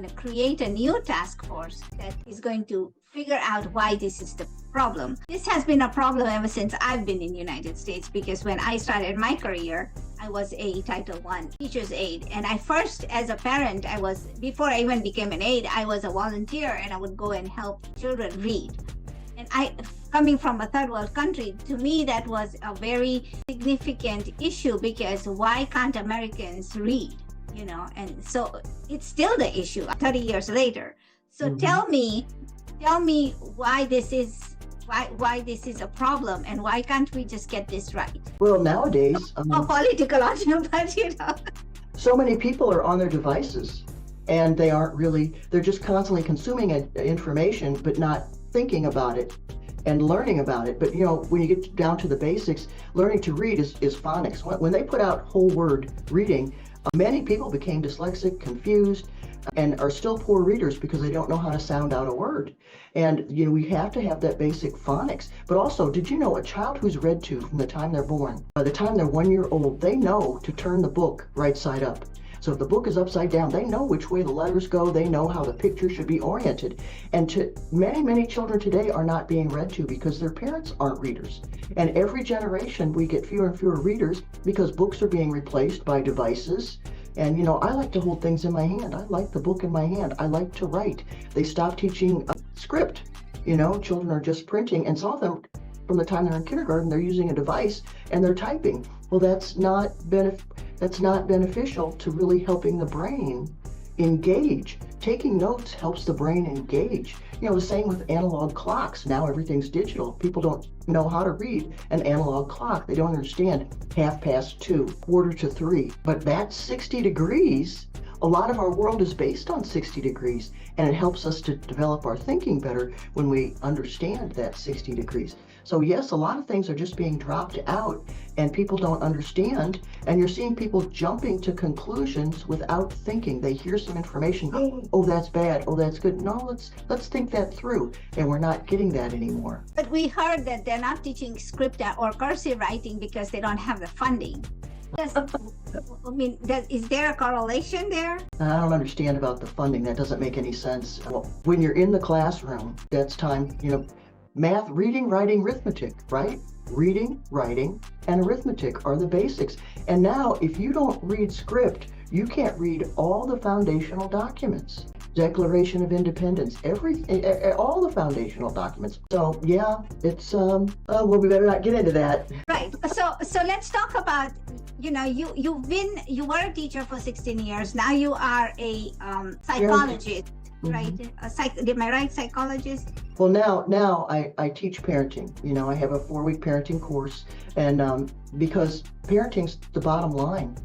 going to create a new task force that is going to figure out why this is the problem. This has been a problem ever since I've been in the United States, because when I started my career, I was a Title I teacher's aide. And I first, as a parent, before I even became an aide, I was a volunteer, and I would go and help children read. And coming from a third world country, to me, that was a very significant issue, because why can't Americans read? And so it's still the issue 30 years later. So tell me why this is a problem, and why can't we just get this right? Well, nowadays, Political argument, but so many people are on their devices, and they're just constantly consuming information, but not thinking about it and learning about it. But when you get down to the basics, learning to read is phonics. When they put out whole word reading, many people became dyslexic, confused, and are still poor readers because they don't know how to sound out a word. And we have to have that basic phonics. But also, did you know a child who's read to from the time they're born, by the time they're 1 year old, they know to turn the book right side up. So if the book is upside down, they know which way the letters go. They know how the picture should be oriented. And many children today are not being read to because their parents aren't readers. And every generation we get fewer and fewer readers because books are being replaced by devices. And I like to hold things in my hand. I like the book in my hand. I like to write. They stopped teaching script. Children are just printing, and some of them, from the time they're in kindergarten, they're using a device and they're typing. Well, that's not beneficial to really helping the brain engage. Taking notes helps the brain engage. The same with analog clocks. Now everything's digital. People don't know how to read an analog clock. They don't understand 2:30, 2:45. But that 60 degrees, a lot of our world is based on 60 degrees, and it helps us to develop our thinking better when we understand that 60 degrees. So yes, a lot of things are just being dropped out and people don't understand, and you're seeing people jumping to conclusions without thinking. They hear some information, oh, that's bad, oh, that's good. No, let's think that through, and we're not getting that anymore. But we heard that they're not teaching script or cursive writing because they don't have the funding. Is there a correlation there? I don't understand about the funding. That doesn't make any sense. Well, when you're in the classroom, that's time, math, reading, writing, arithmetic, right? Reading, writing, and arithmetic are the basics. And now, if you don't read script, you can't read all the foundational documents. Declaration of Independence, all the foundational documents. So yeah, it's well, we better not get into that. Right. So let's talk about, you were a teacher for 16 years. Now you are a psychologist. Right? Am I right? Psychologist? Well, now I teach parenting. I have a 4-week parenting course, and because parenting's the bottom line,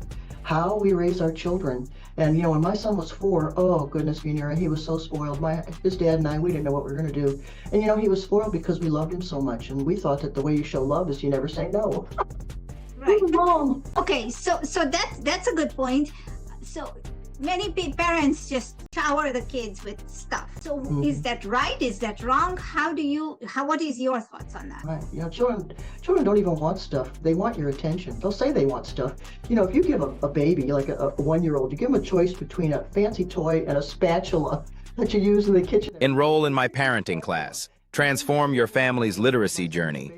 how we raise our children. And when my son was 4, oh goodness, Venera, he was so spoiled. His dad and I, we didn't know what we were going to do. And he was spoiled because we loved him so much, and we thought that the way you show love is you never say no. Right. Mom. Okay, so that's a good point. So many parents just shower the kids with stuff. So is that right? Is that wrong? What is your thoughts on that? Right. Children don't even want stuff. They want your attention. They'll say they want stuff. If you give a baby, like a 1-year-old, you give them a choice between a fancy toy and a spatula that you use in the kitchen. Enroll in my parenting class. Transform your family's literacy journey.